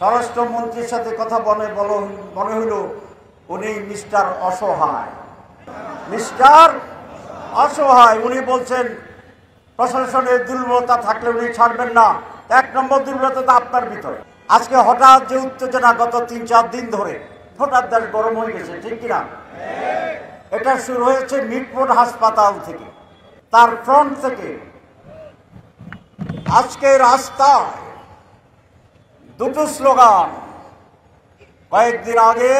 স্বরাষ্ট্রমন্ত্রীর সাথে কথা মনে হইল উনি মিস্টার অসহায়। মিস্টার অসহায় উনি বলছেন প্রশাসনের দুর্বলতা থাকলে উনি ছাড়বেন না। এক নম্বর দুর্বলতা আপনার ভিতরে। আজকে হঠাৎ যে উত্তেজনা গত ৩-৪ দিন ধরে হঠাৎ দেশ গরম হয়ে গেছে, ঠিক কিনা? এটা শুরু হয়েছে মিটফোর্ড হাসপাতাল থেকে, তার ফ্রন্ট থেকে। আজকে রাস্তায় দুটো স্লোগান, কয়েকদিন আগে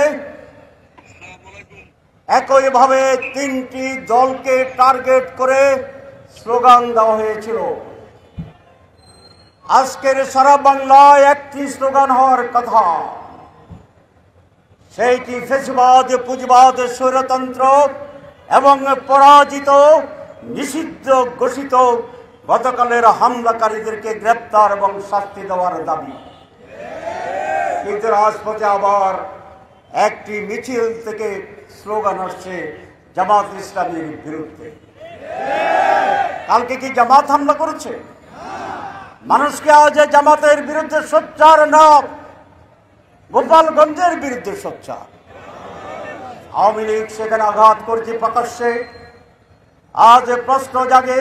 একইভাবে 3টি দলকে টার্গেট করে স্লোগান দেওয়া হয়েছিল। আজকের সারা বাংলায় একটি স্লোগান হওয়ার কথা, সেইটি ফ্যাসিবাদ, পুঁজিবাদ, স্বৈরতন্ত্র এবং পরাজিত নিষিদ্ধ ঘোষিত গতকালের হামলাকারীদেরকে গ্রেপ্তার এবং শাস্তি দেওয়ার দাবি। কিন্তু রাজপথে আবার একটি মিছিল থেকে স্লোগান আসছে জামাত ইসলামীর বিরুদ্ধে। কালকে কি জামাত হামলা করেছে? মানুষকে আজ জামাতের বিরুদ্ধে সোচ্চার না, গোপালগঞ্জের বিরুদ্ধে সোচ্চার। আওয়ামী লীগ সেখানে আঘাত করেছে প্রকাশ্যে। আজ প্রশ্ন জাগে,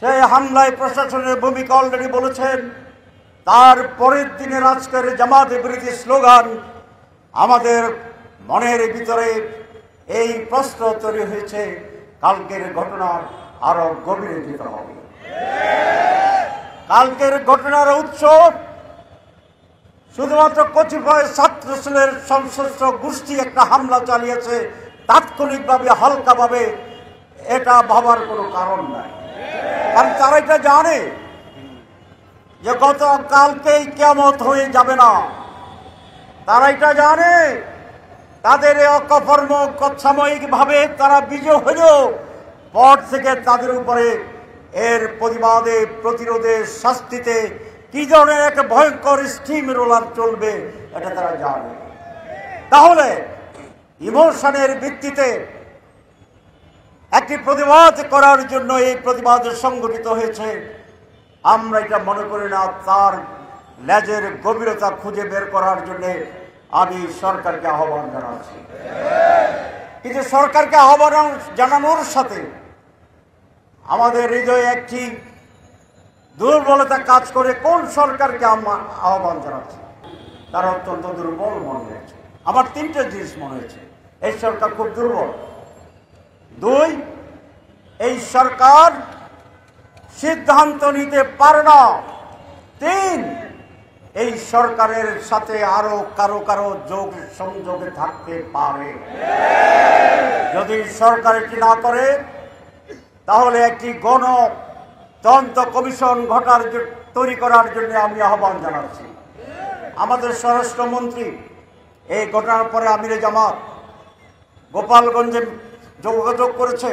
সেই হামলায় প্রশাসনের ভূমিকা অলরেডি বলেছেন। তার পরের দিনের আজকের জামাতের বিরোধী স্লোগান, আমাদের মনের ভিতরে এই প্রশ্ন তৈরি হয়েছে, কালকের ঘটনার আরো গভীরে যেতে হবে। কালকের ঘটনার উৎস শুধুমাত্র কতিপয় ছাত্রলীগের সংশ্লিষ্ট গোষ্ঠী একটা হামলা চালিয়েছে তাৎক্ষণিকভাবে, হালকাভাবে, এটা ভাবার কোনো কারণ নাই। কারণ তারা এটা জানে যে গতকালকেই কিয়ামত হয়ে যাবে না। তারা এটা জানে তাদের অকর্ম সাময়িকভাবে তারা বিজয় হলেও পর থেকে তাদের উপরে এর প্রতিবাদে, প্রতিরোধে, শাস্তিতে কি ধরনের একটা ভয়ঙ্কর স্টিম রোলার চলবে এটা তারা জানে। তাহলে ইমোশনের ভিত্তিতে একটি প্রতিবাদ করার জন্য এই প্রতিবাদ সংগঠিত হয়েছে। আমরা এটা মনে করি না। তার লেজের গভীরতা খুঁজে বের করার জন্য আমি সরকারকে আহ্বান জানাচ্ছি। কিন্তু সরকারকে আহ্বান জানানোর সাথে আমাদের হৃদয়ে একটি দুর্বলতা কাজ করে। কোন সরকারকে আহ্বান জানাচ্ছি? তারা অত্যন্ত দুর্বল মনে হয়েছে। আমার 3টে জিনিস মনে হয়েছে, এই সরকার খুব দুর্বল। 2, এই সরকার সিদ্ধান্ত নিতে পারে না। 3, এই সরকারের সাথে আরো কারো যোগ সংযোগে থাকতে পারে। যদি সরকার এটি না করে তাহলে একটি গণতন্ত্র কমিশন তৈরি করার জন্য আমি আহ্বান জানাচ্ছি। আমাদের স্বরাষ্ট্রমন্ত্রী এই ঘটনার পরে আমিরে জামাত গোপালগঞ্জে যোগাযোগ করেছে।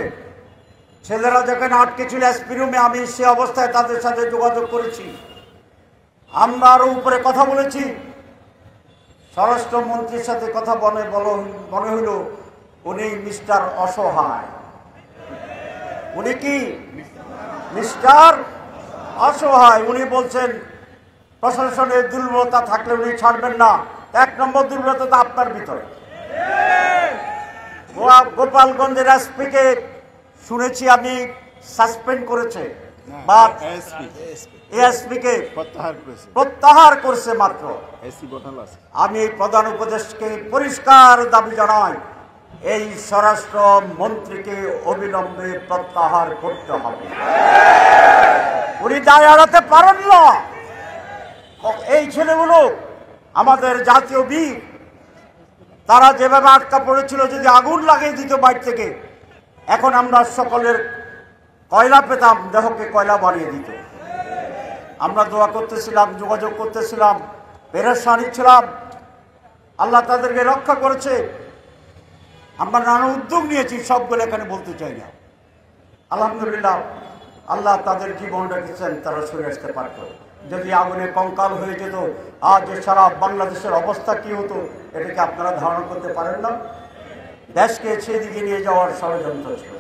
ছেলেরা যেখানে আটকে ছিল এসপি রুমে, আমি সে অবস্থায় তাদের সাথে যোগাযোগ করেছি। আমরা আরো উপরে কথা বলেছি। স্বরাষ্ট্রমন্ত্রীর সাথে কথা মনে হইল উনি মিস্টার অসহায়। উনি কি মিস্টার অসহায়? উনি বলছেন প্রশাসনের দুর্বলতা থাকলে উনি ছাড়বেন না। এক নম্বর দুর্বলতা আপনার ভিতরে। গোপালগঞ্জের এসপিকে শুনেছি আমি সাসপেন্ড করেছে বা এসপিকে প্রত্যাহার করছে মাত্র। আমি এই প্রধান উপদেশকে পরিষ্কার দাবি জানাই, এই স্বরাষ্ট্র মন্ত্রীকে অবিলম্বে প্রত্যাহার করতে হবে। উনি দায় এড়াতে পারেন না। এই ছেলেগুলো আমাদের জাতীয় বীর, তারা যেভাবে আটকা পড়েছিল, যদি আগুন লাগিয়ে দিত বাইর থেকে, এখন আমরা সকলের কয়লা পেতাম, দেহকে কয়লা বানিয়ে দিত। আমরা দোয়া করতেছিলাম, যোগাযোগ করতেছিলাম, পেরেশানি ছিলাম। আল্লাহ তাদেরকে রক্ষা করেছে। আমরা নানা উদ্যোগ নিয়েছি, সবগুলো এখানে বলতে চাই না। আলহামদুলিল্লাহ, আল্লাহ তাদের জীবন রেখেছেন, তারা সরে আসতে পারত। যদি আগুনে কঙ্কাল হয়ে যেত, আজ সারা বাংলাদেশের অবস্থা কি হতো এটাকে আপনারা ধারণা করতে পারেন না। দেশকে সেদিকে নিয়ে যাওয়ার ষড়যন্ত্র ছিল।